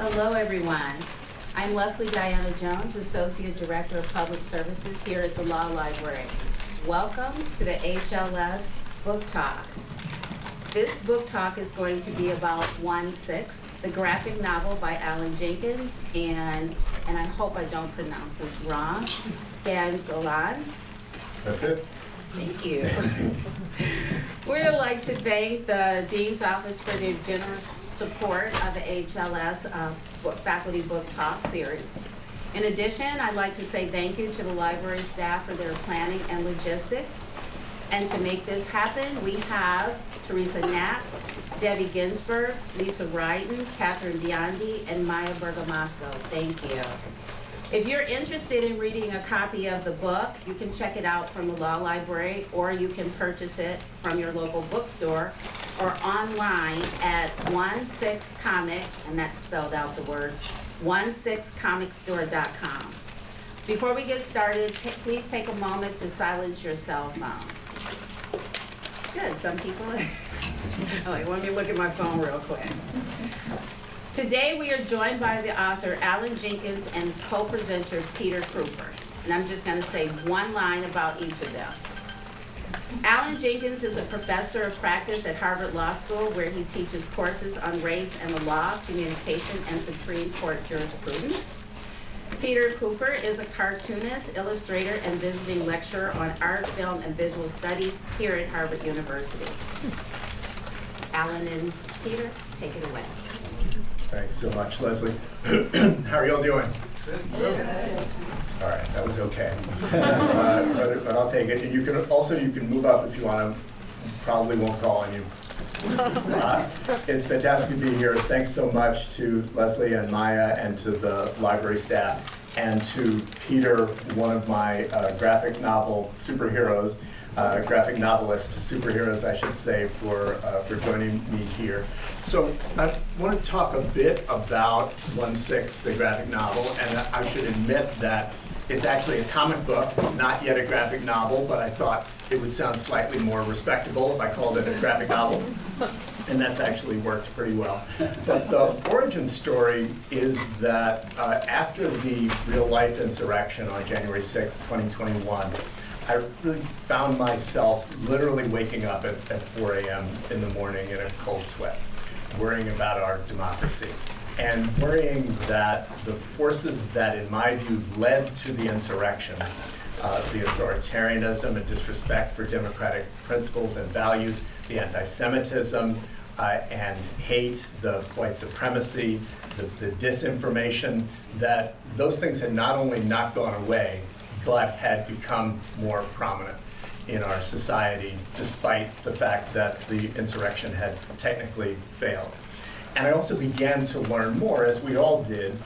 Hello, everyone. I'm Leslie Diana Jones, Associate Director of Public Services here at the Law Library. Welcome to the HLS Book Talk. This book talk is going to be about 1/6, the graphic novel by Alan Jenkins, and I hope I don't pronounce this wrong, Dan Golan. That's it. Thank you. We'd like to thank the Dean's Office for their generous support of the HLS Faculty Book Talk series. In addition, I'd like to say thank you to the library staff for their planning and logistics. And to make this happen, we have Teresa Knapp, Debbie Ginsberg, Lisa Ryden, Catherine Biondi, and Maya Bergamasco. Thank you. If you're interested in reading a copy of the book, you can check it out from the Law Library, or you can purchase it from your local bookstore or online at 16comic, and that's spelled out the words, 16comicstore.com. Before we get started, please take a moment to silence your cell phones. Good, some people, oh, wait, let me look at my phone real quick. Today we are joined by the author Alan Jenkins and his co-presenters Peter Kuper. And I'm just going to say one line about each of them. Alan Jenkins is a professor of practice at Harvard Law School, where he teaches courses on race and the law, communication, and Supreme Court jurisprudence. Peter Kuper is a cartoonist, illustrator, and visiting lecturer on art, film, and visual studies here at Harvard University. Alan and Peter, take it away. Thanks so much, Leslie. How are y'all doing? Good. All right, that was okay. But I'll take it. And you can move up if you want to. Probably won't call on you. It's fantastic to be here. Thanks so much to Leslie and Maya and to the library staff and to Peter, one of my graphic novel superheroes, graphic novelist to superheroes, I should say, for joining me here. So I want to talk a bit about 1/6, the graphic novel, and I should admit that it's actually a comic book, not yet a graphic novel, but I thought it would sound slightly more respectable if I called it a graphic novel, and that's actually worked pretty well. But the origin story is that after the real-life insurrection on January 6, 2021, I really found myself literally waking up at 4 a.m. in the morning in a cold sweat, worrying about our democracy, and worrying that the forces that, in my view, led to the insurrection, the authoritarianism and disrespect for democratic principles and values, the anti-Semitism and hate, the white supremacy, the disinformation, that those things had not only not gone away, but had become more prominent in our society, despite the fact that the insurrection had technically failed. And I also began to learn more, as we all did,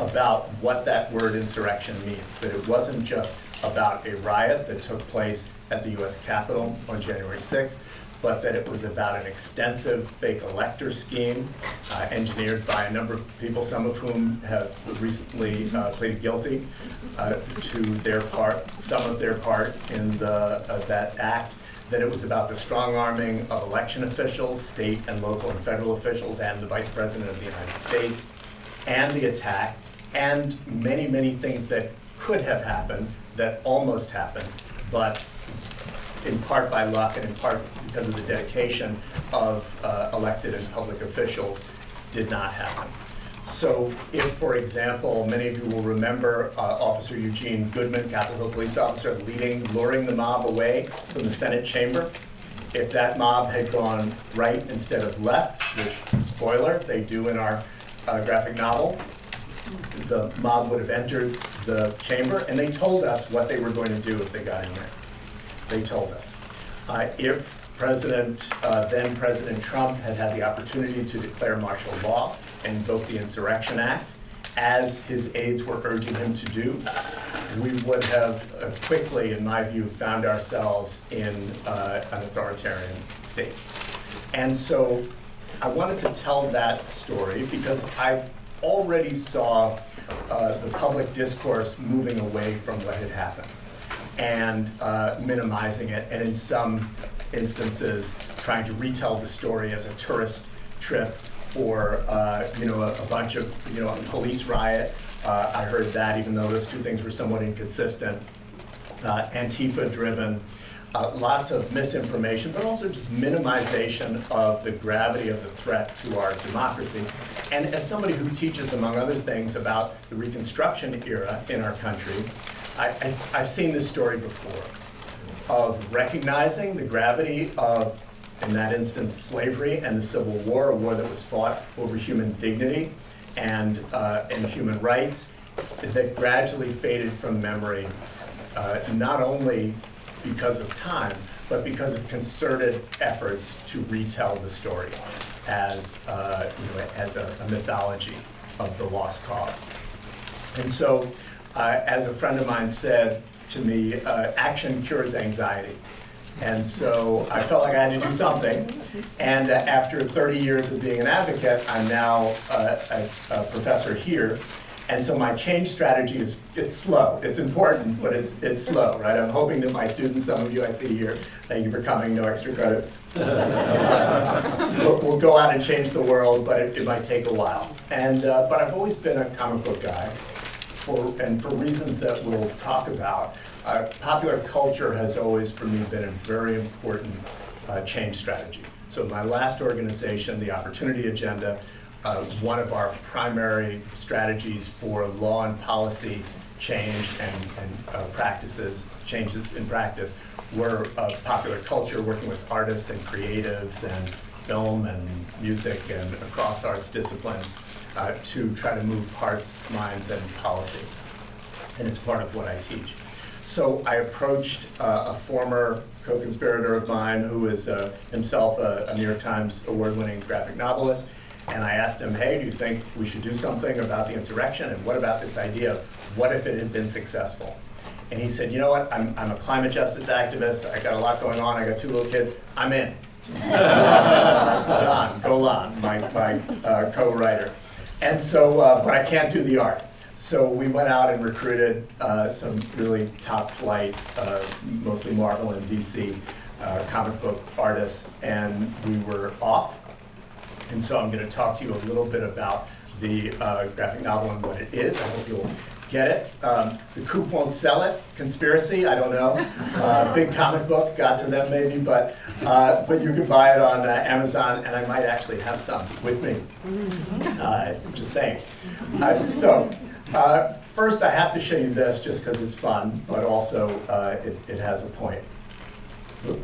about what that word insurrection means, that it wasn't just about a riot that took place at the US Capitol on January 6th, but that it was about an extensive fake elector scheme engineered by a number of people, some of whom have recently pleaded guilty to their part, some of their part in that act, that it was about the strong-arming of election officials, state and local and federal officials, and the Vice President of the United States, and the attack, and many, many things that could have happened, that almost happened, but in part by luck and in part because of the dedication of elected and public officials, did not happen. So if, for example, many of you will remember Officer Eugene Goodman, Capitol Hill police officer, luring the mob away from the Senate chamber, if that mob had gone right instead of left, which, spoiler, they do in our graphic novel, the mob would have entered the chamber, and they told us what they were going to do if they got in there. They told us. If then President Trump had had the opportunity to declare martial law and invoke the Insurrection Act, as his aides were urging him to do, we would have quickly, in my view, found ourselves in an authoritarian state. And so I wanted to tell that story because I already saw the public discourse moving away from what had happened and minimizing it, and in some instances trying to retell the story as a tourist trip or a bunch of a police riot. I heard that, even though those two things were somewhat inconsistent. Antifa-driven. Lots of misinformation, but also just minimization of the gravity of the threat to our democracy. And as somebody who teaches, among other things, about the Reconstruction era in our country, I've seen this story before, of recognizing the gravity of, in that instance, slavery and the Civil War, a war that was fought over human dignity and human rights, that gradually faded from memory, not only because of time, but because of concerted efforts to retell the story as a mythology of the lost cause. And so, as a friend of mine said to me, action cures anxiety. And so I felt like I had to do something. And after 30 years of being an advocate, I'm now a professor here. And so my change strategy is, it's slow. It's important, but it's slow, right? I'm hoping that my students, some of you I see here, thank you for coming, no extra credit, will go out and change the world, but it might take a while. And but I've always been a comic book guy, for reasons that we'll talk about. Popular culture has always, for me, been a very important change strategy. So my last organization, the Opportunity Agenda, one of our primary strategies for law and policy change and practices, changes in practice, were popular culture, working with artists and creatives and film and music and across arts disciplines to try to move hearts, minds, and policy. And it's part of what I teach. So I approached a former co-conspirator of mine who is himself a New York Times award-winning graphic novelist. And I asked him, hey, do you think we should do something about the insurrection? And what about this idea of what if it had been successful? And he said, you know what, I'm a climate justice activist. I got a lot going on. I got 2 little kids. I'm in. Golan, my co-writer. And so, but I can't do the art. So we went out and recruited some really top flight, mostly Marvel and DC comic book artists, and we were off. And so I'm going to talk to you a little bit about the graphic novel and what it is. I hope you'll get it. The Coop won't sell it. Conspiracy, I don't know. Big comic book, got to them maybe, but you can buy it on Amazon, and I might actually have some with me. Just saying. First I have to show you this just because it's fun, but also it has a point. Oop.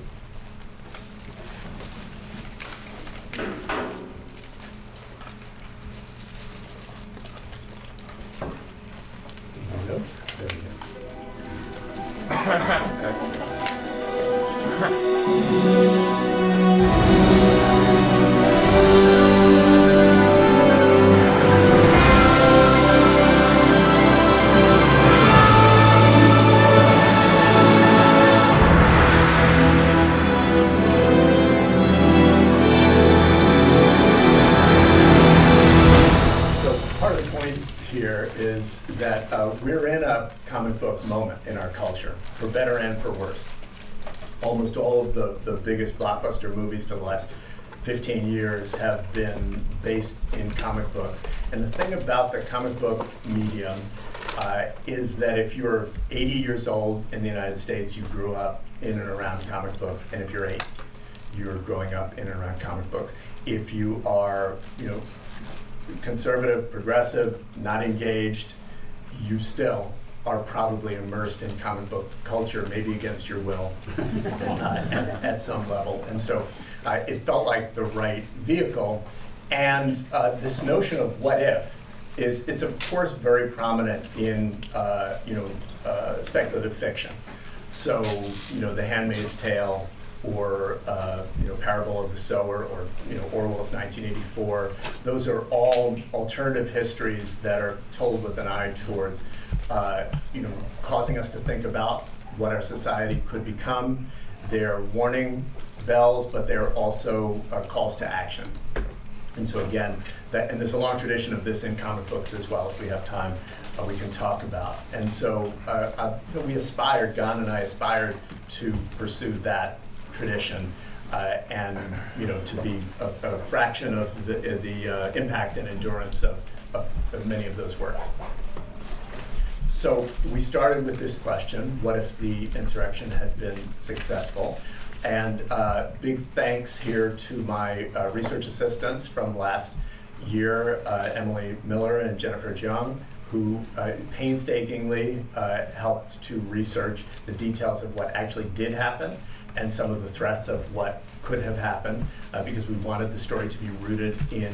We're in a comic book moment in our culture, for better and for worse. Almost all of the biggest blockbuster movies for the last 15 years have been based in comic books. And the thing about the comic book medium is that if you're 80 years old in the United States, you grew up in and around comic books. And if you're 8, you're growing up in and around comic books. If you are, conservative, progressive, not engaged, you still are probably immersed in comic book culture, maybe against your will, at some level. And so it felt like the right vehicle. And this notion of what if it's of course very prominent in speculative fiction. So The Handmaid's Tale, or Parable of the Sower, or Orwell's 1984. Those are all alternative histories that are told with an eye towards causing us to think about what our society could become. They're warning bells, but they're also calls to action. And so again, and there's a long tradition of this in comic books as well. If we have time, we can talk about. And so we aspired, Gon and I aspired to pursue that tradition. and to be a fraction of the impact and endurance of many of those works. So we started with this question: what if the insurrection had been successful? And big thanks here to my research assistants from last year, Emily Miller and Jennifer Jung, who painstakingly helped to research the details of what actually did happen and some of the threats of what could have happened, because we wanted the story to be rooted in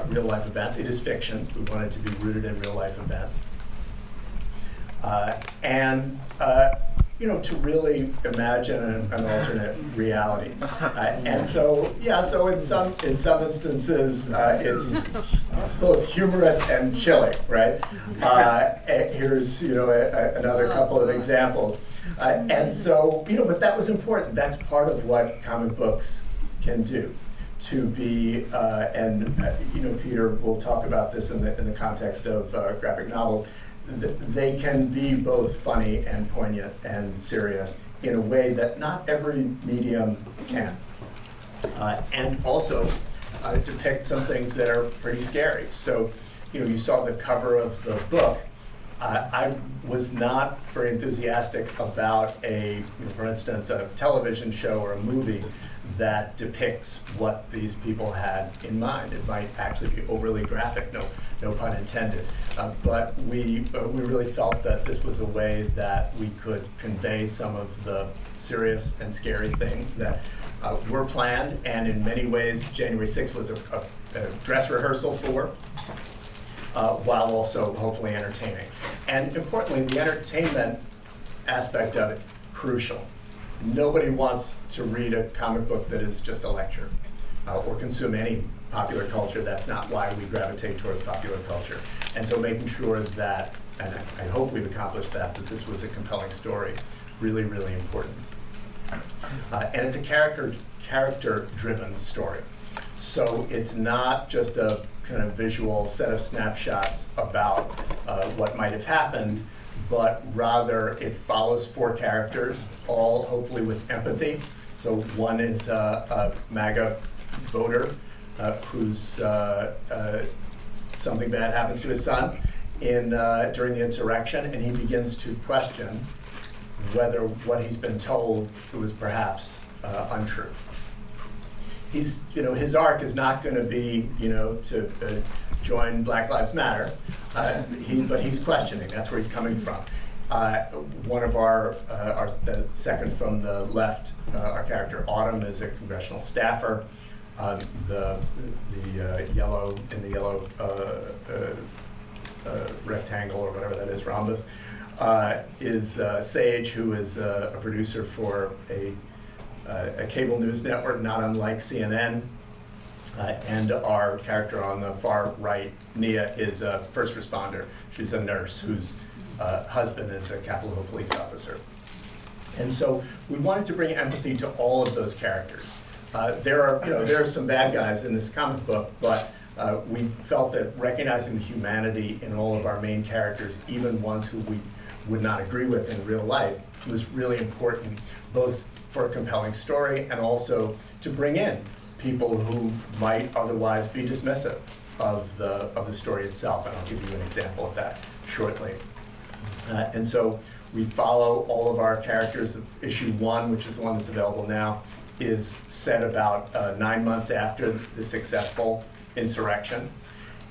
real life events. It is fiction. We want it to be rooted in real life events. And to really imagine an alternate reality. And so, so in some instances, it's both humorous and chilling, right? Here's, another couple of examples. And so, but that was important. That's part of what comic books can do. To be, Peter will talk about this in the context of graphic novels. They can be both funny and poignant and serious in a way that not every medium can. And also depict some things that are pretty scary. So, you saw the cover of the book. I was not very enthusiastic about for instance, a television show or a movie that depicts what these people had in mind. It might actually be overly graphic, no pun intended. But we really felt that this was a way that we could convey some of the serious and scary things that were planned, and in many ways January 6th was a dress rehearsal for, while also hopefully entertaining. And importantly, the entertainment aspect of it, crucial. Nobody wants to read a comic book that is just a lecture, or consume any popular culture. That's not why we gravitate towards popular culture. And so making sure that, and I hope we've accomplished that this was a compelling story, really, really important. And it's a character-driven story. So it's not just a kind of visual set of snapshots about what might have happened, but rather it follows 4 characters, all hopefully with empathy. So one is a MAGA voter who's something bad happens to his son during the insurrection, and he begins to question whether what he's been told was perhaps untrue. His arc is not going to be, to join Black Lives Matter, but he's questioning. That's where he's coming from. One of the second from the left, our character Autumn is a congressional staffer. The yellow rectangle or whatever that is, rhombus, is Sage, who is a producer for a cable news network, not unlike CNN. And our character on the far right, Nia, is a first responder. She's a nurse whose husband is a Capitol Hill police officer. And so we wanted to bring empathy to all of those characters. There are some bad guys in this comic book, but we felt that recognizing the humanity in all of our main characters, even ones who we would not agree with in real life, was really important, both for a compelling story and also to bring in people who might otherwise be dismissive of the story itself, and I'll give you an example of that shortly. And so we follow all of our characters. Issue 1, which is the one that's available now, is set about 9 months after the successful insurrection.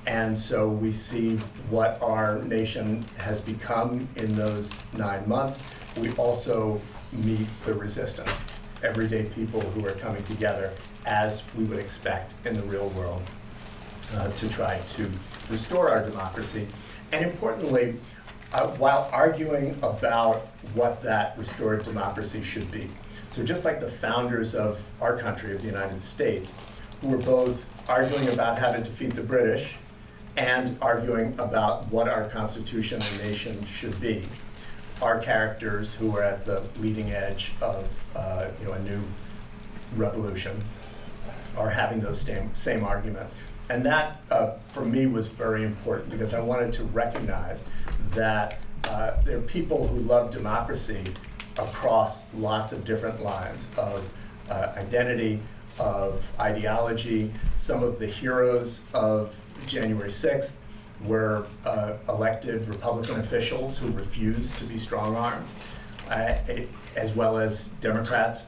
And so we see what our nation has become in those 9 months. We also meet the resistance, everyday people who are coming together as we would expect in the real world to try to restore our democracy. And importantly, while arguing about what that restored democracy should be. So just like the founders of our country, of the United States, who were both arguing about how to defeat the British and arguing about what our Constitution and nation should be, our characters who are at the leading edge of a new revolution are having those same arguments. And that, for me, was very important because I wanted to recognize that there are people who love democracy across lots of different lines of identity, of ideology. Some of the heroes of January 6th were elected Republican officials who refused to be strong-armed, as well as Democrats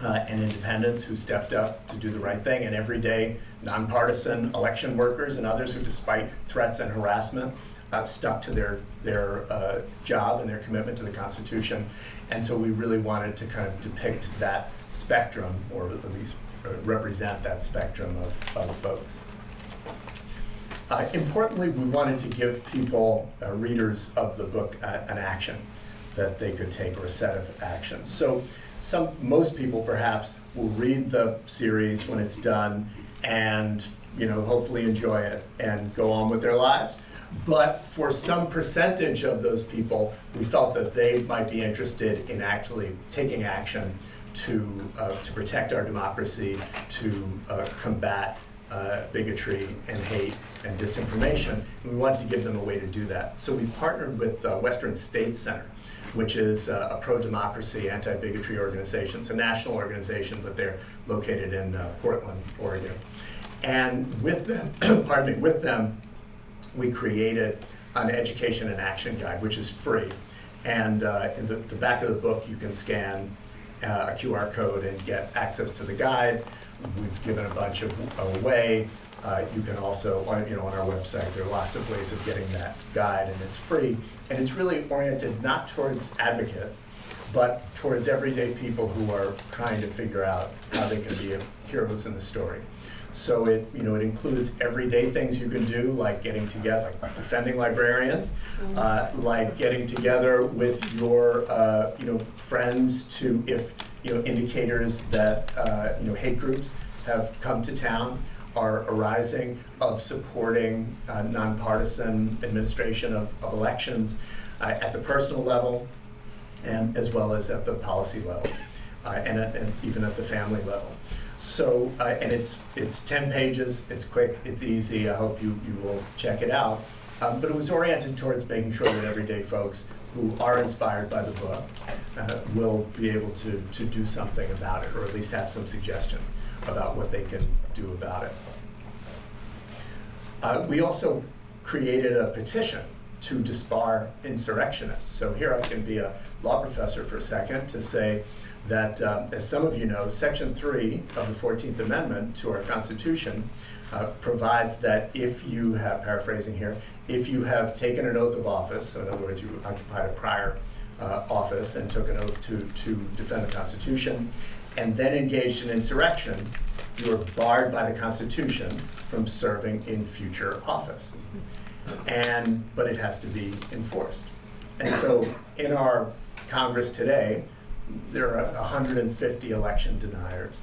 and independents who stepped up to do the right thing, and everyday nonpartisan election workers and others who, despite threats and harassment, stuck to their job and their commitment to the Constitution. And so we really wanted to kind of depict that spectrum, or at least represent that spectrum of folks. Importantly, we wanted to give people, readers of the book, an action that they could take, or a set of actions. So most people perhaps will read the series when it's done and hopefully enjoy it and go on with their lives. But for some percentage of those people, we felt that they might be interested in actually taking action to protect our democracy, to combat bigotry and hate and disinformation. And we wanted to give them a way to do that. So we partnered with Western States Center, which is a pro-democracy, anti-bigotry organization. It's a national organization, but they're located in Portland, Oregon. And with them, with them, we created an education and action guide, which is free. And in the back of the book, you can scan a QR code and get access to the guide. We've given a bunch away. You can also, on our website, there are lots of ways of getting that guide, and it's free. And it's really oriented not towards advocates, but towards everyday people who are trying to figure out how they can be heroes in the story. So it includes everyday things you can do, like getting together, like defending librarians, like getting together with your friends to, if indicators that hate groups have come to town are arising, of supporting nonpartisan administration of elections at the personal level, and as well as at the policy level, and even at the family level. So, and it's 10 pages, it's quick, it's easy, I hope you will check it out. But it was oriented towards making sure that everyday folks who are inspired by the book will be able to do something about it, or at least have some suggestions about what they can do about it. We also created a petition to disbar insurrectionists. So here I can be a law professor for a second to say that, as some of you know, Section 3 of the 14th Amendment to our Constitution provides that if you have, paraphrasing here, if you have taken an oath of office, so in other words, you occupied a prior office and took an oath to defend the Constitution, and then engaged in insurrection, you are barred by the Constitution from serving in future office. But it has to be enforced. And so in our Congress today, there are 150 election deniers.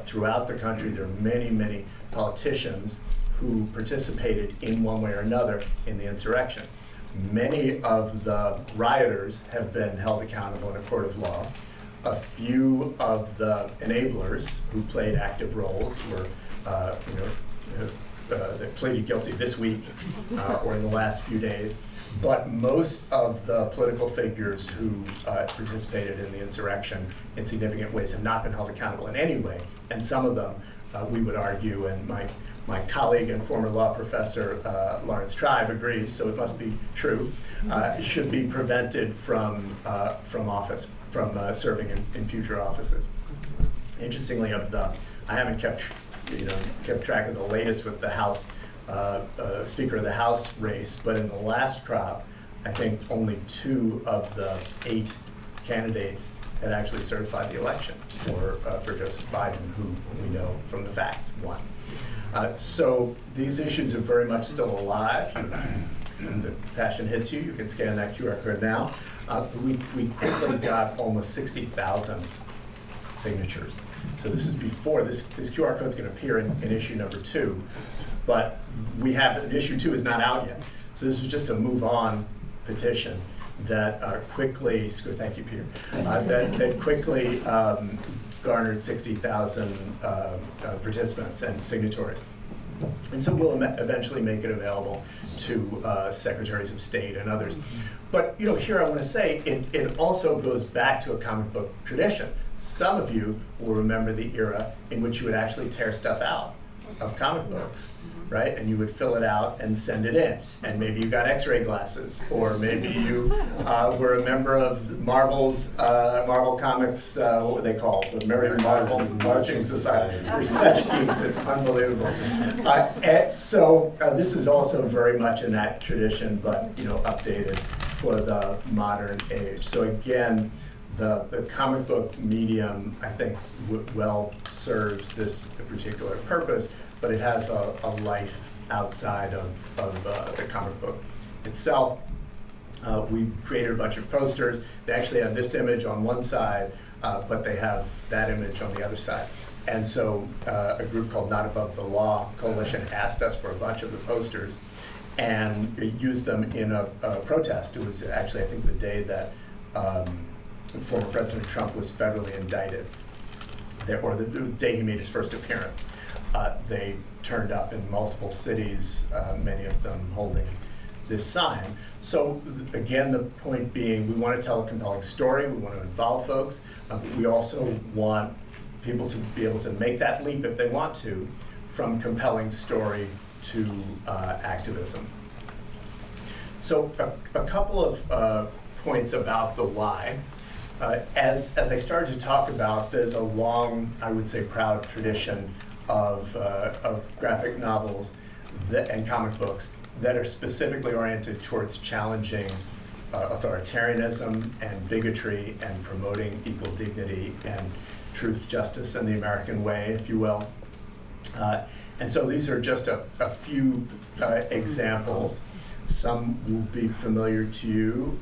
Throughout the country, there are many, many politicians who participated in one way or another in the insurrection. Many of the rioters have been held accountable in a court of law. A few of the enablers who played active roles were, they pleaded guilty this week or in the last few days. But most of the political figures who participated in the insurrection in significant ways have not been held accountable in any way. And some of them, we would argue, and my colleague and former law professor, Lawrence Tribe, agrees, so it must be true, should be prevented from office, from serving in future offices. Interestingly, I haven't kept track of the latest with the House Speaker of the House race, but in the last crop, I think only 2 of the 8 candidates had actually certified the election for Joseph Biden, who we know from the facts won. So these issues are very much still alive. If the passion hits you, you can scan that QR code now. We quickly got almost 60,000 signatures. So this is before, this QR code is going to appear in issue number 2, but issue 2 is not out yet. So this was just a move on petition that quickly, thank you, Peter, that quickly garnered 60,000 participants and signatories. And so we'll eventually make it available to secretaries of state and others. But here I want to say, it also goes back to a comic book tradition. Some of you will remember the era in which you would actually tear stuff out of comic books, right? And you would fill it out and send it in. And maybe you got X-ray glasses, or maybe you were a member of Marvel Comics, what were they called? The Merry Marvel Marching Society. You're such geeks, it's unbelievable. And so this is also very much in that tradition, but updated for the modern age. So again, the comic book medium, I think, well serves this particular purpose, but it has a life outside of the comic book itself. We created a bunch of posters. They actually have this image on one side, but they have that image on the other side. And so a group called Not Above the Law Coalition asked us for a bunch of the posters and used them in a protest. It was actually, I think, the day that former President Trump was federally indicted, or the day he made his first appearance. They turned up in multiple cities, many of them holding this sign. So again, the point being, we want to tell a compelling story, we want to involve folks, but we also want people to be able to make that leap if they want to, from compelling story to activism. So a couple of points about the why. As I started to talk about, there's a long, I would say, proud tradition of graphic novels and comic books that are specifically oriented towards challenging authoritarianism and bigotry and promoting equal dignity and truth, justice, and the American way, if you will. And so these are just a few examples. Some will be familiar to you.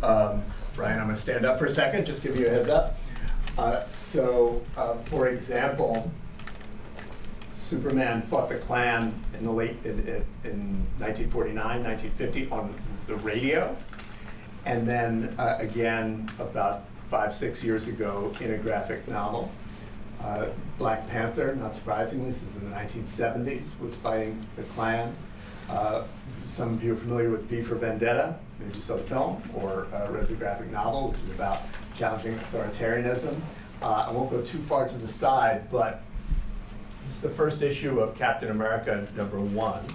Brian, I'm going to stand up for a second, just give you a heads up. For example, Superman fought the Klan in 1949, 1950 on the radio, and then again about 5-6 years ago in a graphic novel. Black Panther, not surprisingly, this is in the 1970s, was fighting the Klan. Some of you are familiar with V for Vendetta, maybe you saw the film, or read the graphic novel, which is about challenging authoritarianism. I won't go too far to the side, but this is the first issue of Captain America #1,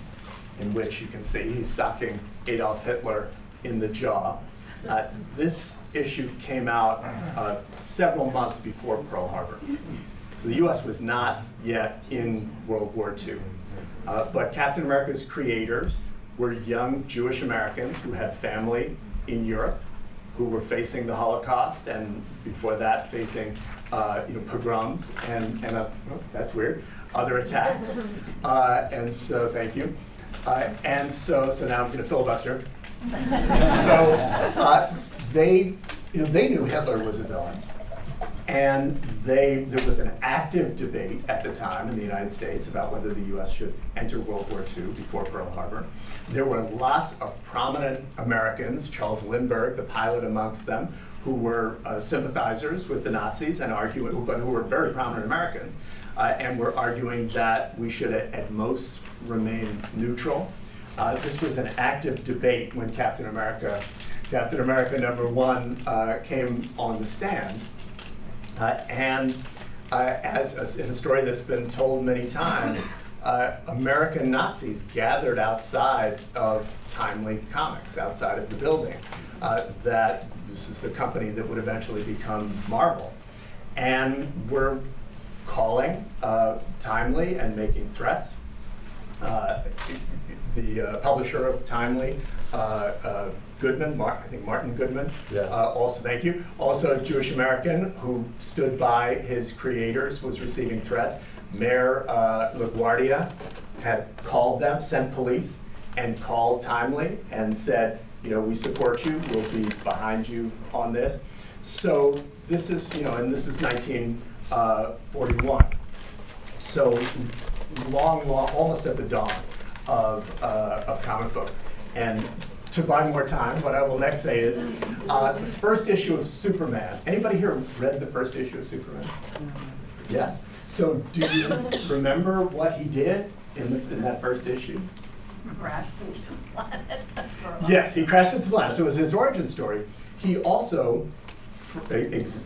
in which you can see he's socking Adolf Hitler in the jaw. This issue came out several months before Pearl Harbor. So the US was not yet in World War II. But Captain America's creators were young Jewish Americans who had family in Europe, who were facing the Holocaust, and before that facing pogroms and that's weird, other attacks. And so, thank you. And so now I'm going to filibuster. So they knew Hitler was a villain. And there was an active debate at the time in the United States about whether the US should enter World War II before Pearl Harbor. There were lots of prominent Americans, Charles Lindbergh, the pilot amongst them, who were sympathizers with the Nazis and but who were very prominent Americans, and were arguing that we should at most remain neutral. This was an active debate when Captain America #1 came on the stands. And as in a story that's been told many times, American Nazis gathered outside of Timely Comics, outside of the building. That this is the company that would eventually become Marvel. And were calling Timely and making threats. The publisher of Timely, Goodman, I think Martin Goodman, yes. Also, thank you, also a Jewish American who stood by his creators, was receiving threats. Mayor LaGuardia had called them, sent police, and called Timely and said, we support you, we'll be behind you on this. So this is, and this is 1941. So long, almost at the dawn of comic books. And to buy more time, what I will next say is, the first issue of Superman. Anybody here read the first issue of Superman? Yes. So do you remember what he did in that first issue? Crashed into the planet. That's what Yes, he crashed into the planet. So it was his origin story. He also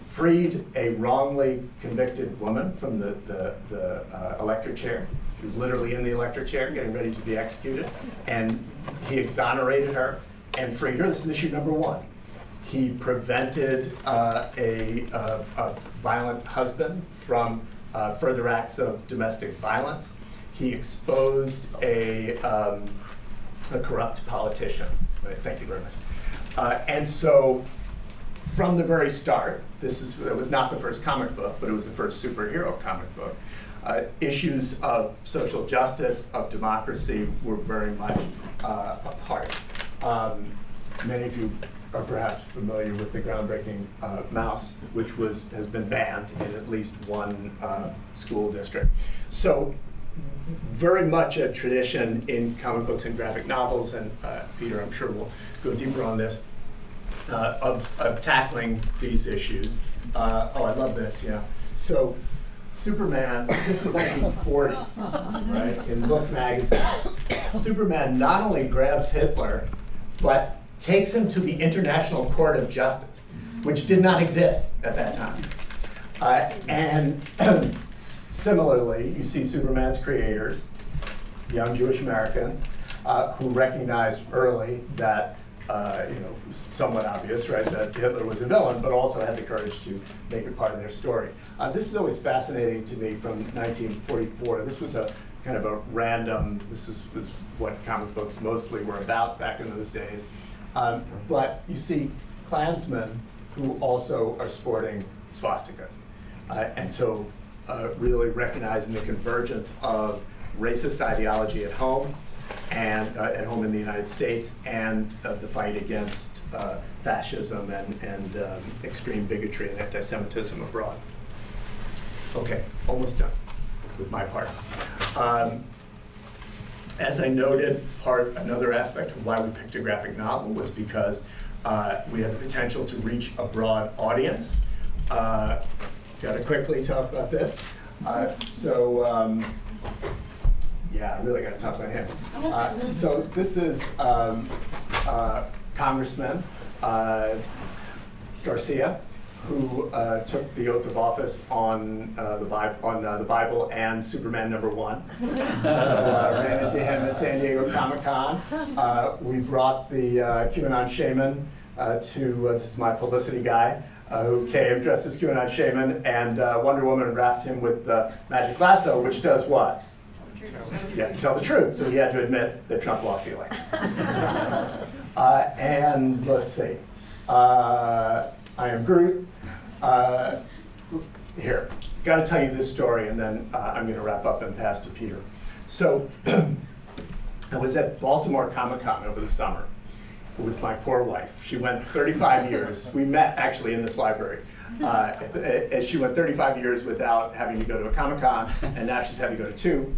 freed a wrongly convicted woman from the electric chair. She was literally in the electric chair getting ready to be executed, and he exonerated her and freed her. This is issue number 1. He prevented a violent husband from further acts of domestic violence. He exposed a corrupt politician. Right, thank you very much. And so, from the very start, it was not the first comic book, but it was the first superhero comic book. Issues of social justice, of democracy, were very much a part. Many of you are perhaps familiar with the groundbreaking mouse, which has been banned in at least one school district. So, very much a tradition in comic books and graphic novels, and Peter, I'm sure, will go deeper on this, of tackling these issues. Oh, I love this, yeah. So, Superman, this is 1940, right, in Look magazine. Superman not only grabs Hitler, but takes him to the International Court of Justice, which did not exist at that time. And similarly, you see Superman's creators, young Jewish Americans, who recognized early that, somewhat obvious, right, that Hitler was a villain, but also had the courage to make it part of their story. This is always fascinating to me from 1944. This was a kind of a random, this was what comic books mostly were about back in those days. But you see Klansmen who also are sporting swastikas. And so really recognizing the convergence of racist ideology at home and in the United States, and the fight against fascism and extreme bigotry and anti-Semitism abroad. Okay, almost done with my part. As I noted, another aspect of why we picked a graphic novel was because we had the potential to reach a broad audience. Got to quickly talk about this. Yeah, I really got to talk about him. So this is Congressman Garcia, who took the oath of office on the Bible and Superman #1. So ran into him at San Diego Comic-Con. We brought the QAnon shaman this is my publicity guy, who came dressed as QAnon shaman, and Wonder Woman wrapped him with the magic lasso, which does what? You have to tell the truth, so he had to admit that Trump lost the election. And let's see. I am Groot. Here, got to tell you this story, and then I'm going to wrap up and pass to Peter. So, I was at Baltimore Comic-Con over the summer with my poor wife. She went 35 years. We met actually in this library. She went 35 years without having to go to a Comic-Con, and now she's had to go to 2.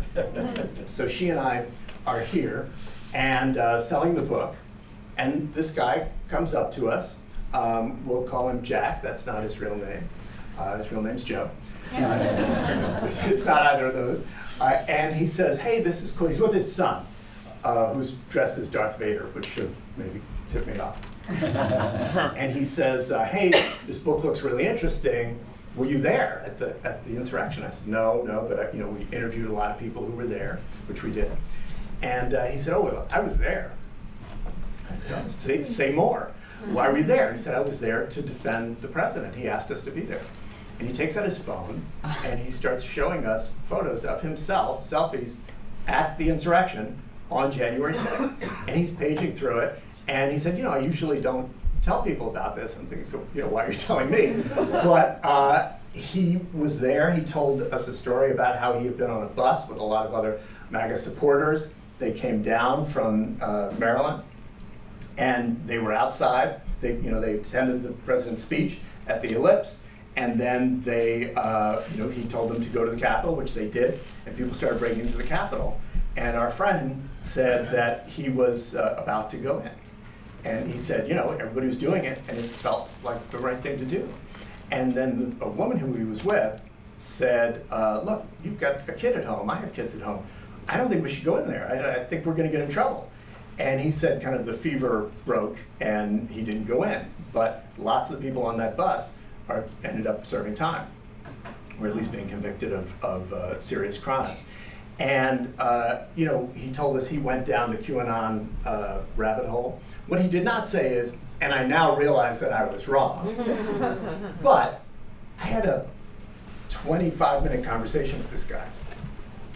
So she and I are here and selling the book, and this guy comes up to us. We'll call him Jack. That's not his real name. His real name's Joe. It's not either of those. And he says, hey, this is cool. He's with his son, who's dressed as Darth Vader, which should maybe tip me off. And he says, hey, this book looks really interesting. Were you there at the Insurrection? I said, no, but we interviewed a lot of people who were there, which we did. And he said, oh, well, I was there. I said, oh, say more. Why were you there? He said, I was there to defend the president. He asked us to be there. And he takes out his phone and he starts showing us photos of himself, selfies, at the Insurrection on January 6th. And he's paging through it. And he said, I usually don't tell people about this. I'm thinking, so, why are you telling me? But he was there. He told us a story about how he had been on a bus with a lot of other MAGA supporters. They came down from Maryland, and they were outside. They attended the president's speech at the Ellipse, and then they, he told them to go to the Capitol, which they did, and people started breaking into the Capitol. And our friend said that he was about to go in. And he said, everybody was doing it, and it felt like the right thing to do. And then a woman who he was with said, look, you've got a kid at home. I have kids at home. I don't think we should go in there. I think we're going to get in trouble. And he said kind of the fever broke, and he didn't go in. But lots of the people on that bus ended up serving time, or at least being convicted of serious crimes. And he told us he went down the QAnon rabbit hole. What he did not say is, and I now realize that I was wrong. But I had a 25-minute conversation with this guy.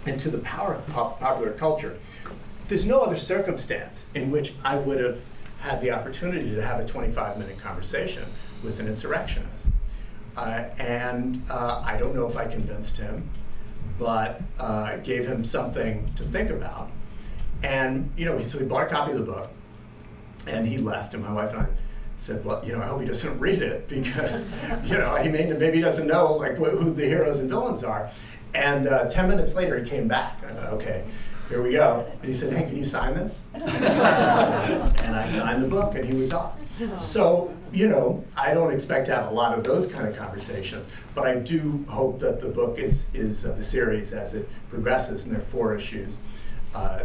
And to the power of popular culture, there's no other circumstance in which I would have had the opportunity to have a 25-minute conversation with an insurrectionist. I don't know if I convinced him, but gave him something to think about. And so he bought a copy of the book, and he left. And my wife and I said, well, I hope he doesn't read it, because maybe he doesn't know like who the heroes and villains are. And 10 minutes later, he came back. I thought, okay, here we go. And he said, hey, can you sign this? And I signed the book, and he was off. So, I don't expect to have a lot of those kind of conversations, but I do hope that the book is the series as it progresses, and there are 4 issues,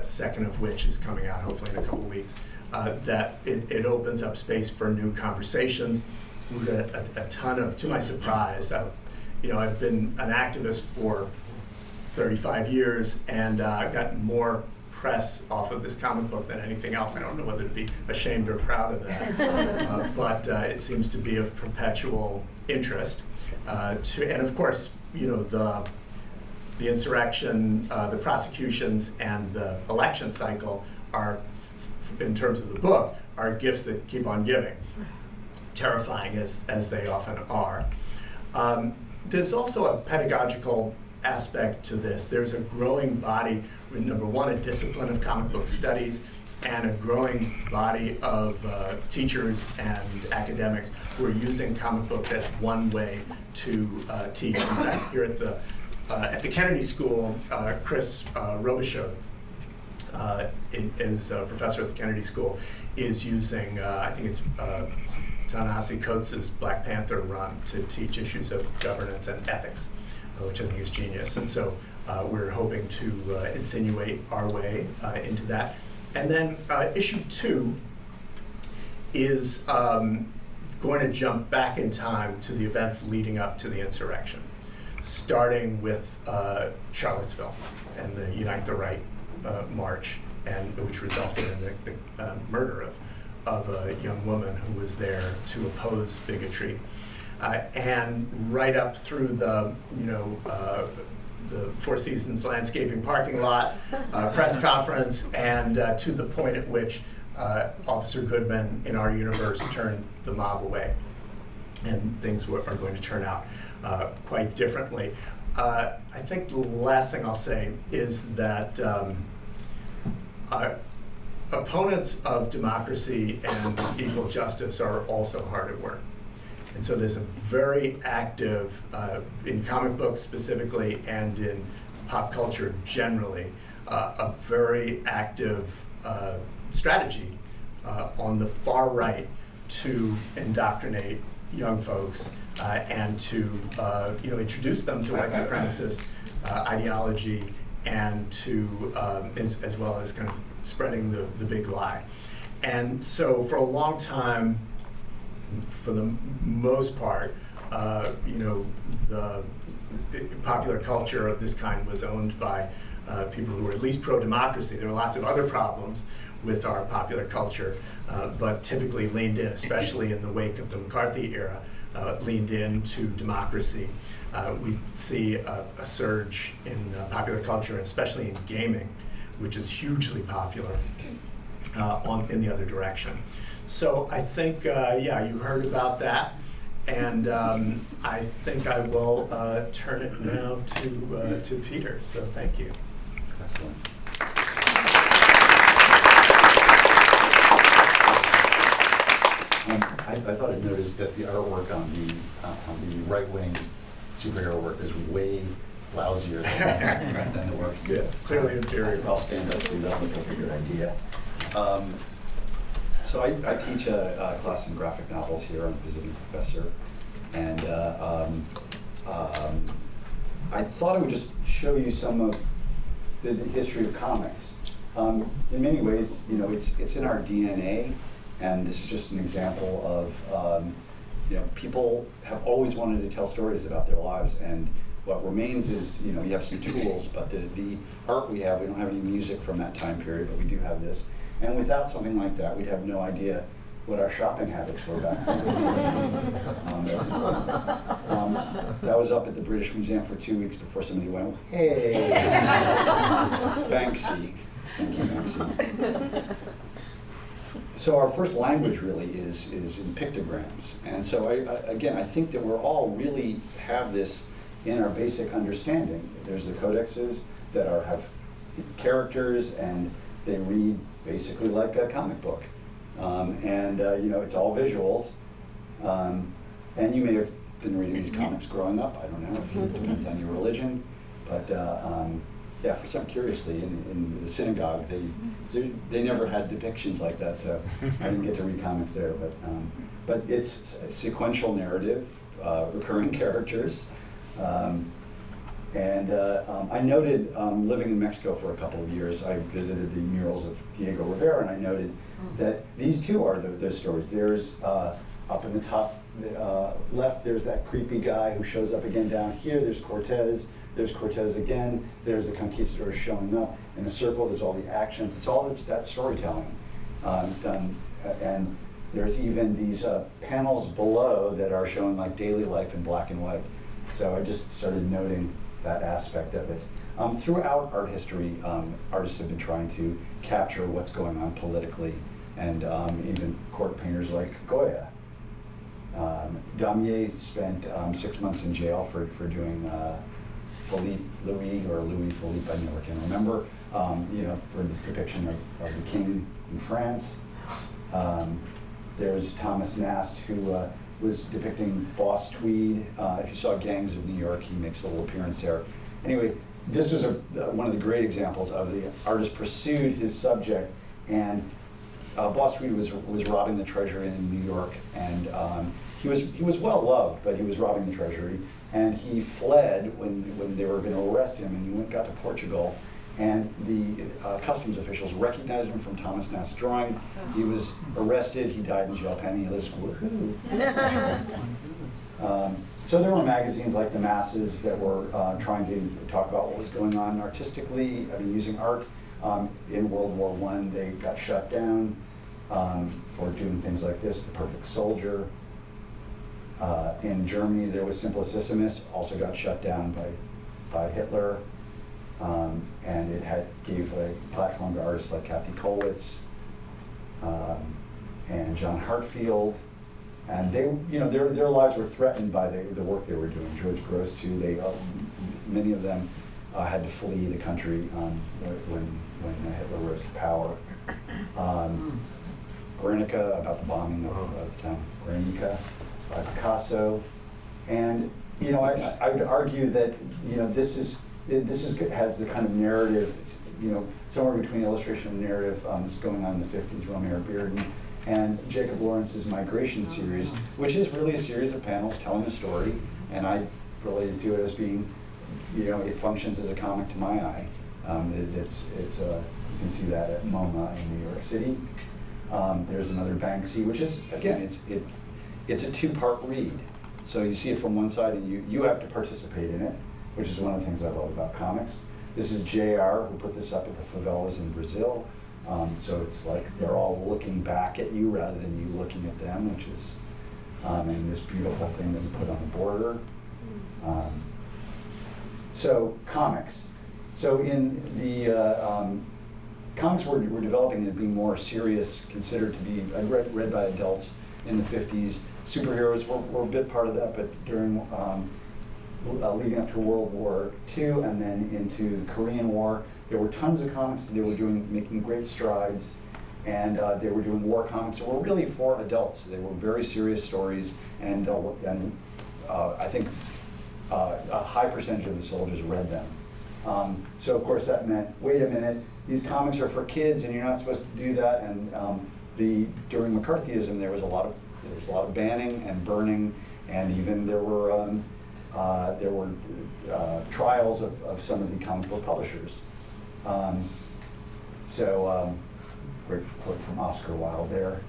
second of which is coming out hopefully in a couple weeks, that it opens up space for new conversations. We got a ton of, to my surprise, I've been an activist for 35 years, and I've gotten more press off of this comic book than anything else. I don't know whether to be ashamed or proud of that, but it seems to be of perpetual interest. And of course, the insurrection, the prosecutions, and the election cycle are, in terms of the book, are gifts that keep on giving, terrifying as they often are. There's also a pedagogical aspect to this. There's a growing body, number one, a discipline of comic book studies, and a growing body of teachers and academics who are using comic books as one way to teach. In fact, here at the Kennedy School, Chris Robichaud is a professor at the Kennedy School, is using, I think it's Ta-Nehisi Coates' Black Panther run to teach issues of governance and ethics, which I think is genius. And so we're hoping to insinuate our way into that. And then issue 2 is going to jump back in time to the events leading up to the insurrection, starting with Charlottesville and the Unite the Right march, and which resulted in the murder of a young woman who was there to oppose bigotry. And right up through the Four Seasons landscaping parking lot, press conference, and to the point at which Officer Goodman in our universe turned the mob away. And things are going to turn out quite differently. I think the last thing I'll say is that opponents of democracy and equal justice are also hard at work. And so there's a very active, in comic books specifically and in pop culture generally, a very active strategy on the far right to indoctrinate young folks and to introduce them to white supremacist ideology, and to as well as kind of spreading the big lie. And so for a long time, for the most part, the popular culture of this kind was owned by people who were at least pro-democracy. There were lots of other problems with our popular culture, but typically leaned in, especially in the wake of the McCarthy era, leaned into democracy. We see a surge in popular culture, especially in gaming, which is hugely popular in the other direction. So I think, you heard about that, and I think I will turn it now to Peter. So thank you. Excellent. I thought I noticed that the artwork on the right-wing superhero work is way lousier than the work. Yes, clearly inferior. I'll stand up to that. Look like a good idea. So I teach a class in graphic novels here. I'm a visiting professor, and I thought I would just show you some of the history of comics. In many ways, it's in our DNA, and this is just an example of people have always wanted to tell stories about their lives, and what remains is, you have some tools, but the art we don't have any music from that time period, but we do have this. And without something like that, we'd have no idea what our shopping habits were back then. That was up at the British Museum for 2 weeks before somebody went, hey, Banksy. Thank you, Banksy. So our first language really is in pictograms. And so I think that we're all really have this in our basic understanding. There's the codexes that have characters, and they read basically like a comic book. It's all visuals. And you may have been reading these comics growing up. I don't know, it depends on your religion. But for some, curiously, in the synagogue, they never had depictions like that, so I didn't get to read comics there. But it's a sequential narrative, recurring characters. I noted, living in Mexico for a couple of years, I visited the murals of Diego Rivera, and I noted that these two are those stories. There's, up in the top left, there's that creepy guy who shows up again down here. There's Cortez again. There's the conquistadors showing up. In a circle, there's all the actions. It's that storytelling done. And there's even these panels below that are showing like daily life in black and white. So I just started noting that aspect of it. Throughout art history, artists have been trying to capture what's going on politically, and even court painters like Goya. Damier spent 6 months in jail for doing Louis Philippe, I never can remember, for this depiction of the king in France. There's Thomas Nast, who was depicting Boss Tweed. If you saw Gangs of New York, he makes a little appearance there. Anyway, this was one of the great examples of the artist pursued his subject, and Boss Tweed was robbing the treasury in New York, and he was well loved, but he was robbing the treasury, and he fled when they were going to arrest him, and he got to Portugal. And the customs officials recognized him from Thomas Nast's drawing. He was arrested, he died in jail penniless, woohoo. So there were magazines like The Masses that were trying to talk about what was going on artistically, using art. In World War I, they got shut down for doing things like this, The Perfect Soldier. In Germany, there was Simplicissimus, also got shut down by Hitler. And it gave a platform to artists like Kathy Kollwitz and John Hartfield, and their lives were threatened by the work they were doing. George Grosz too. Many of them had to flee the country when Hitler rose to power. Guernica, about the bombing of the town of Guernica, Picasso, and I would argue that this has the kind of narrative, somewhere between illustration and narrative that's going on in the 50s, Romare Bearden, and Jacob Lawrence's Migration series, which is really a series of panels telling a story, and I related to it as being, it functions as a comic to my eye. You can see that at MoMA in New York City. There's another Banksy, which is, again, it's a two-part read. So you see it from one side, and you have to participate in it, which is one of the things I love about comics. This is JR, who put this up at the favelas in Brazil. So it's like they're all looking back at you rather than you looking at them, which is, and this beautiful thing that we put on the border. So comics. So in the comics were developing into being more serious, considered to be read by adults in the 50s. Superheroes were a bit part of that, but during leading up to World War II and then into the Korean War, there were tons of comics that they were making great strides, and they were doing war comics that were really for adults. They were very serious stories, and I think a high percentage of the soldiers read them. So of course that meant, wait a minute, these comics are for kids, and you're not supposed to do that. And during McCarthyism, there was a lot of banning and burning, and even there were trials of some of the comic book publishers. Great quote from Oscar Wilde there.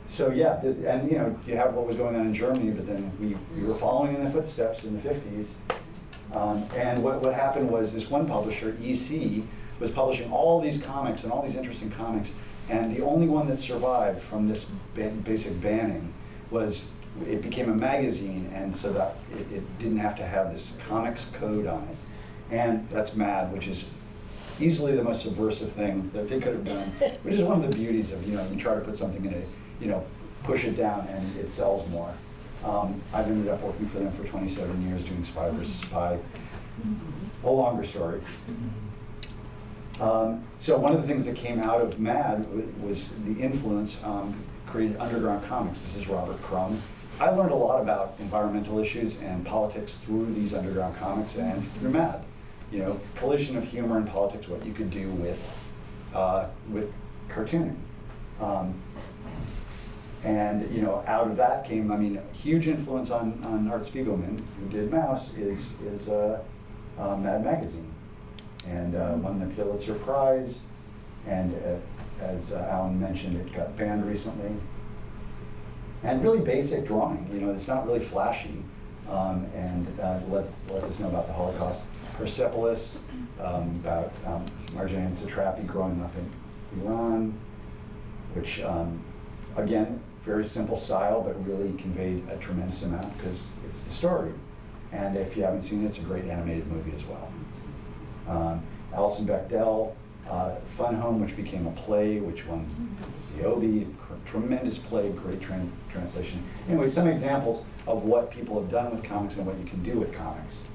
So yeah, and you have what was going on in Germany, but then we were following in the footsteps in the 50s. And what happened was this one publisher, EC, was publishing all these comics and all these interesting comics, and the only one that survived from this basic banning was it became a magazine, and so that it didn't have to have this comics code on it. And that's MAD, which is easily the most subversive thing that they could have done, which is one of the beauties of, you try to put something in it, push it down and it sells more. I've ended up working for them for 27 years doing Spy versus Spy. A longer story. So one of the things that came out of MAD was the influence created underground comics. This is Robert Crumb. I learned a lot about environmental issues and politics through these underground comics and through MAD. The collision of humor and politics, what you could do with cartooning. And out of that came, a huge influence on Art Spiegelman, who did Mouse, is Mad Magazine, and won the Pulitzer Prize, and as Alan mentioned, it got banned recently. And really basic drawing, it's not really flashy, and lets us know about the Holocaust. Persepolis, about Marjane Satrapi growing up in Iran, which again, very simple style, but really conveyed a tremendous amount because it's the story. And if you haven't seen it, it's a great animated movie as well. Alison Bechdel, Fun Home, which became a play, which won the Obie, tremendous play, great translation. Anyway, some examples of what people have done with comics and what you can do with comics.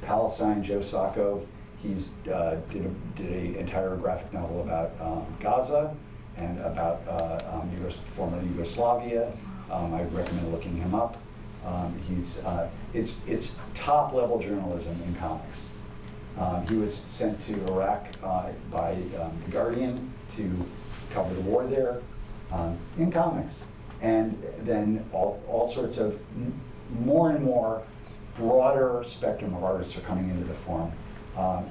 Palestine, Joe Sacco, he's did an entire graphic novel about Gaza and about former Yugoslavia. I recommend looking him up. It's top level journalism in comics. He was sent to Iraq by The Guardian to cover the war there in comics. And then all sorts of more and more broader spectrum of artists are coming into the forum.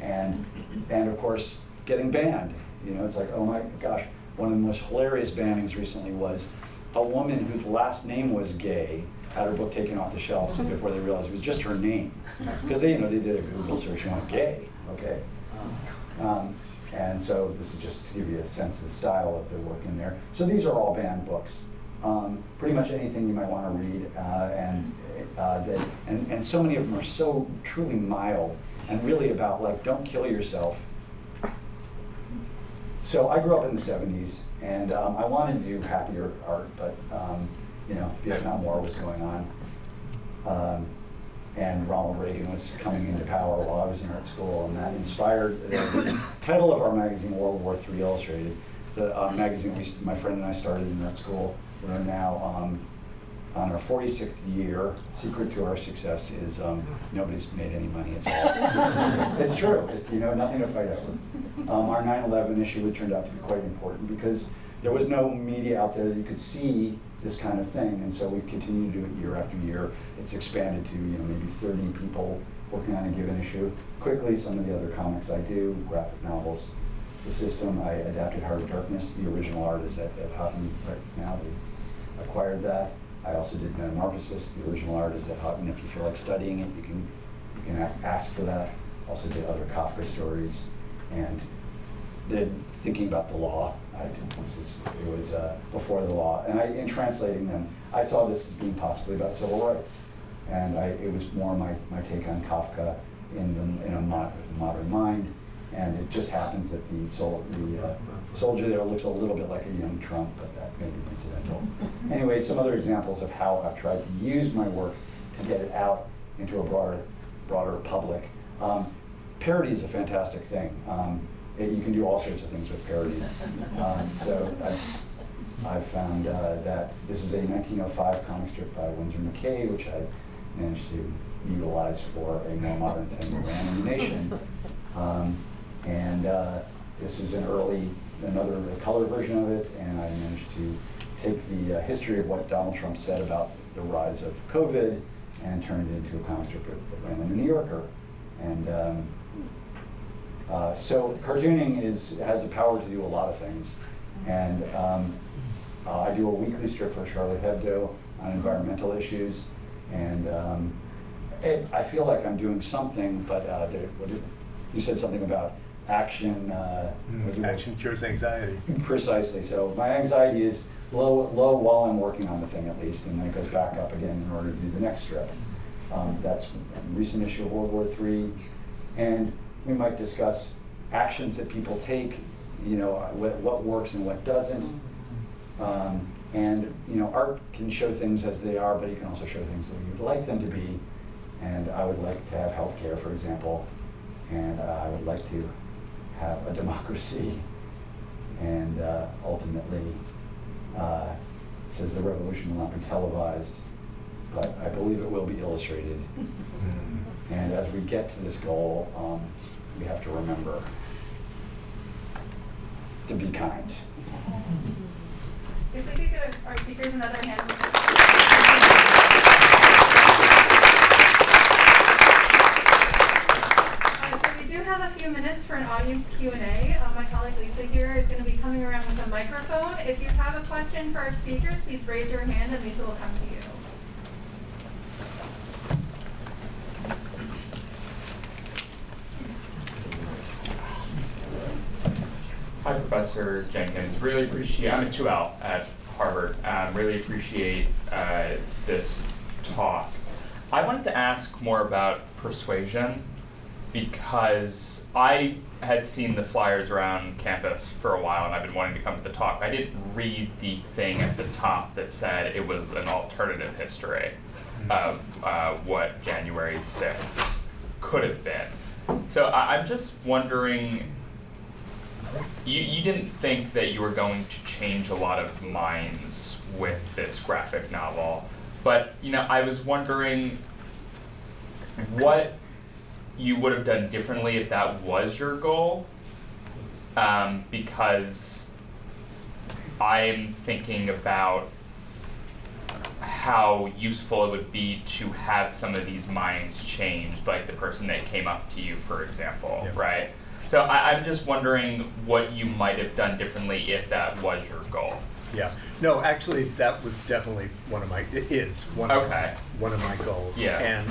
And of course, getting banned. It's like, oh my gosh, one of the most hilarious bannings recently was a woman whose last name was Gay had her book taken off the shelves before they realized it was just her name. Because they did a Google search and went, Gay, okay. And so this is just to give you a sense of the style of their work in there. So these are all banned books. Pretty much anything you might want to read, and so many of them are so truly mild and really about like, don't kill yourself. So I grew up in the 70s, and I wanted to do happier art, but Vietnam War was going on, and Ronald Reagan was coming into power while I was in art school, and that inspired the title of our magazine, World War III Illustrated. It's a magazine my friend and I started in art school. We're now on our 46th year. Secret to our success is nobody's made any money. It's all it's true. Nothing to fight over. Our 9/11 issue turned out to be quite important because there was no media out there that you could see this kind of thing, and so we continue to do it year after year. It's expanded to maybe 30 people working on a given issue. Quickly, some of the other comics I do, graphic novels. The System, I adapted Heart of Darkness. The original art is at Houghton right now. They acquired that. I also did Metamorphosis. The original art is at Houghton. If you feel like studying it, you can ask for that. Also did other Kafka stories, and then thinking about the law. It was before the law, and in translating them, I saw this as being possibly about civil rights, and it was more my take on Kafka in a modern mind. And it just happens that the soldier there looks a little bit like a young Trump, but that may be incidental. Anyway, some other examples of how I've tried to use my work to get it out into a broader public. Parody is a fantastic thing. You can do all sorts of things with parody. So I found that this is a 1905 comic strip by Winsor McCay, which I managed to utilize for a more modern thing that ran in the nation. And this is another color version of it, and I managed to take the history of what Donald Trump said about the rise of COVID and turn it into a comic strip that ran in the New Yorker. And so cartooning has the power to do a lot of things. And I do a weekly strip for Charlie Hebdo on environmental issues, and I feel like I'm doing something, but you said something about action. Action cures anxiety. Precisely. So my anxiety is low while I'm working on the thing, at least, and then it goes back up again in order to do the next strip. That's a recent issue of World War III, and we might discuss actions that people take, what works and what doesn't. And art can show things as they are, but you can also show things that you'd like them to be. And I would like to have healthcare, for example, and I would like to have a democracy. And ultimately, it says the revolution will not be televised, but I believe it will be illustrated. And as we get to this goal, we have to remember to be kind. If we could give our speakers another hand. So we do have a few minutes for an audience Q&A. My colleague Lisa here is going to be coming around with a microphone. If you have a question for our speakers, please raise your hand and Lisa will come to you. Hi, Professor Jenkins. Really appreciate, I'm a 2L at Harvard. Really appreciate this talk. I wanted to ask more about persuasion because I had seen the flyers around campus for a while and I've been wanting to come to the talk. I didn't read the thing at the top that said it was an alternative history of what January 6th could have been. So I'm just wondering, you didn't think that you were going to change a lot of minds with this graphic novel, but I was wondering what you would have done differently if that was your goal, because I'm thinking about how useful it would be to have some of these minds changed, like the person that came up to you, for example, Yeah. right? So I'm just wondering what you might have done differently if that was your goal. Yeah. No, actually, that was definitely one of my my goals. Yeah. And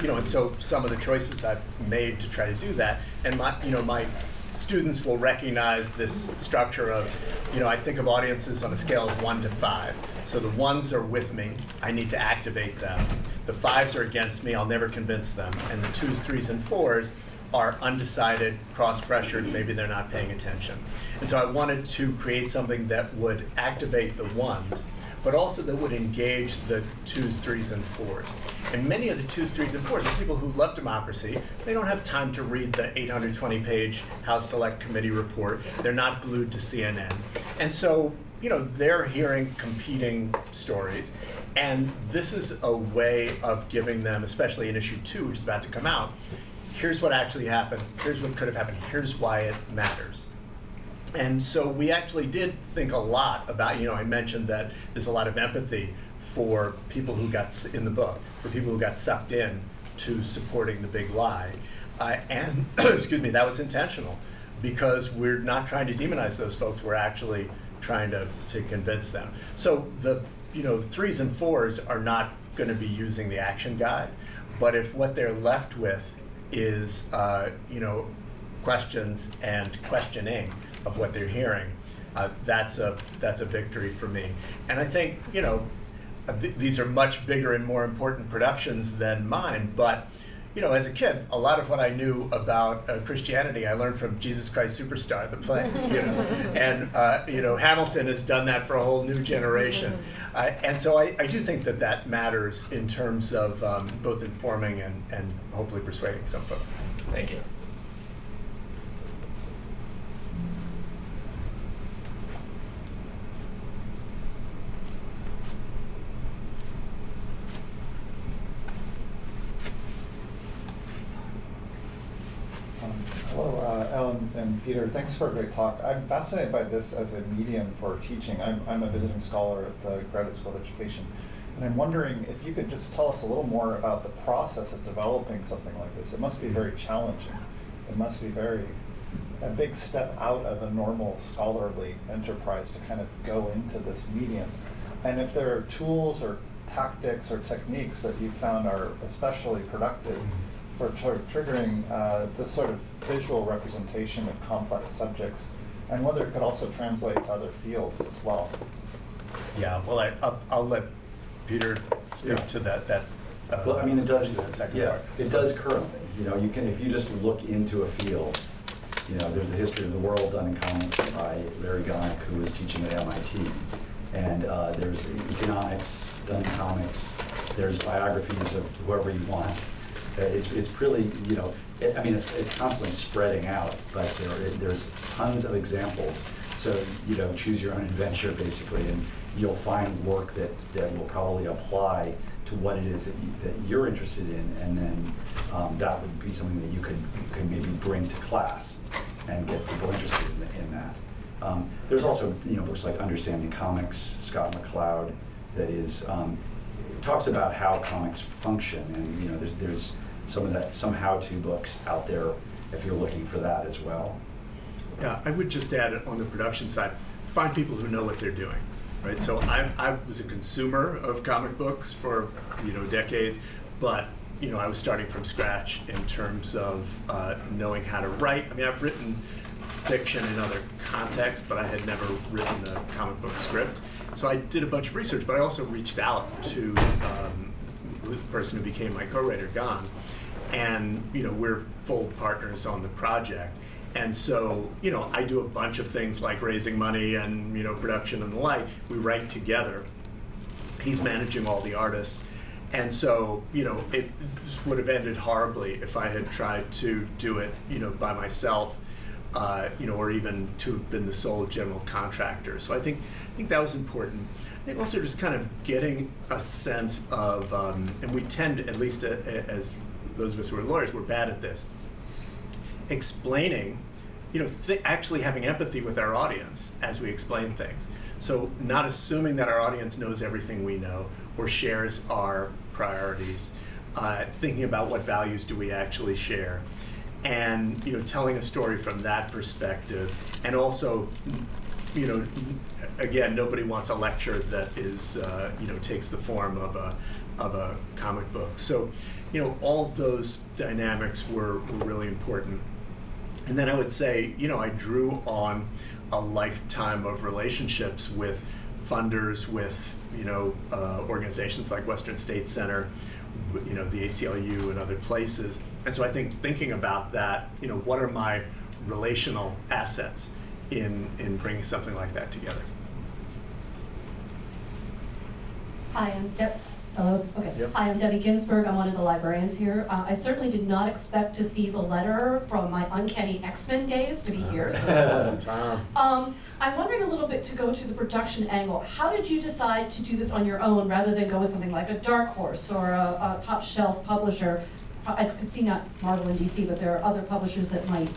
and so some of the choices I've made to try to do that, and my students will recognize this structure of, I think of audiences on a scale of 1 to 5. So the 1s are with me, I need to activate them. The 5s are against me, I'll never convince them. And the 2s, 3s, and 4s are undecided, cross-pressured, maybe they're not paying attention. And so I wanted to create something that would activate the 1s, but also that would engage the 2s, 3s, and 4s. And many of the 2s, 3s, and 4s are people who love democracy. They don't have time to read the 820-page House Select Committee report. They're not glued to CNN. And so, they're hearing competing stories. And this is a way of giving them, especially in issue 2, which is about to come out, here's what actually happened, here's what could have happened, here's why it matters. And so we actually did think a lot about, I mentioned that there's a lot of empathy for people who got, in the book, for people who got sucked in to supporting the big lie. And, excuse me, that was intentional because we're not trying to demonize those folks, we're actually trying to convince them. So the 3s and 4s are not going to be using the action guide, but if what they're left with is questions and questioning of what they're hearing, that's a victory for me. And I think these are much bigger and more important productions than mine, but as a kid, a lot of what I knew about Christianity I learned from Jesus Christ Superstar, the play. And Hamilton has done that for a whole new generation. And so I do think that matters in terms of both informing and hopefully persuading some folks. Thank you. Hello, Ellen and Peter. Thanks for a great talk. I'm fascinated by this as a medium for teaching. I'm a visiting scholar at the Graduate School of Education. And I'm wondering if you could just tell us a little more about the process of developing something like this. It must be very challenging. It must be very a big step out of a normal scholarly enterprise to kind of go into this medium. And if there are tools or tactics or techniques that you found are especially productive for sort of triggering this sort of visual representation of complex subjects, and whether it could also translate to other fields as well. Yeah, well, I'll let Peter speak to that. Well, I mean, it does. That second Yeah, part. it does currently. You know, you can, if you just look into a field. You know, there's a history of the world done in comics by Larry Gonick, who was teaching at MIT, and there's economics done in comics. There's biographies of whoever you want. It's really, you know, I mean, it's constantly spreading out, but there's tons of examples. So, you know, choose your own adventure, basically, and you'll find work that will probably apply to what it is that you're interested in, and then that would be something that you could maybe bring to class and get people interested in that. There's also, you know, books like Understanding Comics, Scott McCloud, that is talks about how comics function, and you know, there's some how-to books out there if you're looking for that as well. Yeah, I would just add on the production side, find people who know what they're doing, right? So I was a consumer of comic books for, you know, decades, but, you know, I was starting from scratch in terms of knowing how to write. I mean, I've written fiction in other contexts, but I had never written a comic book script. So I did a bunch of research, but I also reached out to the person who became my co-writer, Gon, and, you know, we're full partners on the project. And so, you know, I do a bunch of things like raising money and, you know, production and the like. We write together. He's managing all the artists. And so, you know, it would have ended horribly if I had tried to do it, you know, by myself, you know, or even to have been the sole general contractor. So I think that was important. I think also just kind of getting a sense of, and we tend, at least as those of us who are lawyers, we're bad at this, explaining, you know, actually having empathy with our audience as we explain things. So not assuming that our audience knows everything we know or shares our priorities, thinking about what values do we actually share, and, you know, telling a story from that perspective. And also, you know, again, nobody wants a lecture that is, you know, takes the form of a comic book. So, you know, all of those dynamics were really important. And then I would say, you know, I drew on a lifetime of relationships with funders, with, you know, organizations like Western State Center, you know, the ACLU and other places. And so I think thinking about that, you know, what are my relational assets in bringing something like that together? Hi, I'm Hello. Okay. Yep. Hi, I'm Debbie Ginsburg. I'm one of the librarians here. I certainly did not expect to see the letter from my uncanny X-Men days to be here. So I'm wondering a little bit, to go to the production angle. How did you decide to do this on your own rather than go with something like a Dark Horse or a top shelf publisher? I could see not Marvel and DC, but there are other publishers that might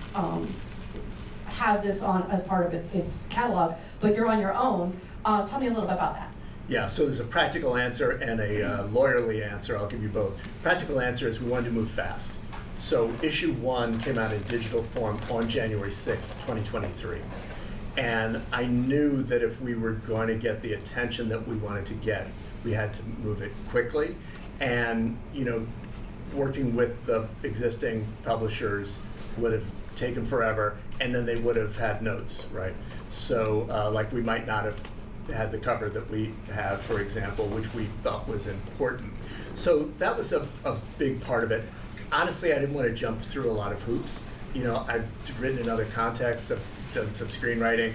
have this on as part of its catalog, but you're on your own. Tell me a little bit about that. Yeah, so there's a practical answer and a lawyerly answer. I'll give you both. Practical answer is we wanted to move fast. So issue 1 came out in digital form on January 6th, 2023. And I knew that if we were going to get the attention that we wanted to get, we had to move it quickly. And, you know, working with the existing publishers would have taken forever, and then they would have had notes, right? So like we might not have had the cover that we have, for example, which we thought was important. So that was a big part of it. Honestly, I didn't want to jump through a lot of hoops. You know, I've written in other contexts, I've done some screenwriting.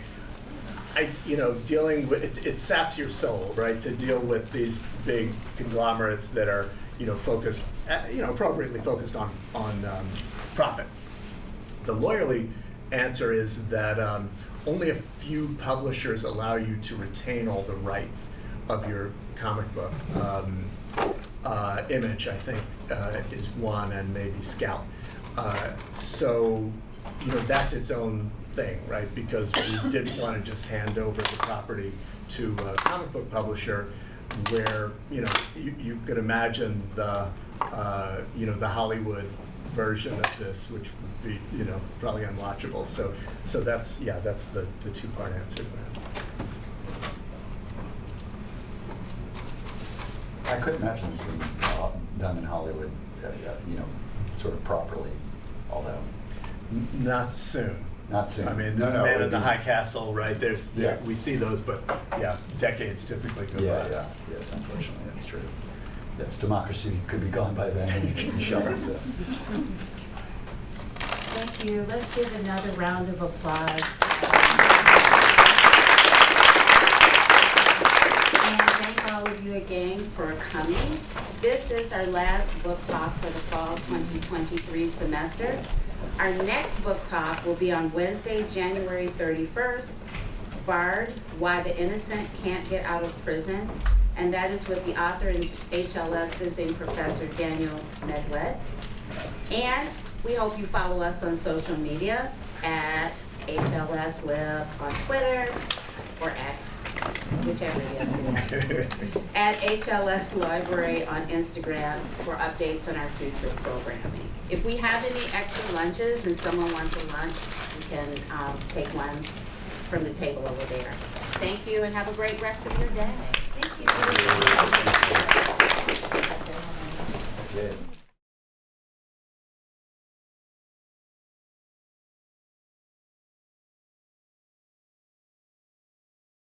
You know, dealing with, it saps your soul, right, to deal with these big conglomerates that are, you know, focused, you know, appropriately focused on profit. The lawyerly answer is that only a few publishers allow you to retain all the rights of your comic book. Image, I think, is one, and maybe Scout. So, you know, that's its own thing, right? Because we didn't want to just hand over the property to a comic book publisher where, you know, you could imagine the, you know, the Hollywood version of this, which would be, probably unwatchable. So that's the two-part answer to that. I couldn't imagine this being done in Hollywood, sort of properly, although. Not soon. Not soon. I mean, No, this no, Man it in would the be- High Castle, right? Yeah. We see those, but yeah, decades typically go by. Yeah, yes, unfortunately, that's true. Yes, democracy could be gone by then. Thank you. Let's give another round of applause. And thank all of you again for coming. This is our last book talk for the fall 2023 semester. Our next book talk will be on Wednesday, January 31st, Barred, Why the Innocent Can't Get Out of Prison. And that is with the author and HLS visiting professor Daniel Medwed. And we hope you follow us on social media at HLS Lib on Twitter or X, whichever it is today. At HLS Library on Instagram for updates on our future programming. If we have any extra lunches and someone wants a lunch, you can take one from the table over there. Thank you and have a great rest of your day. Thank you.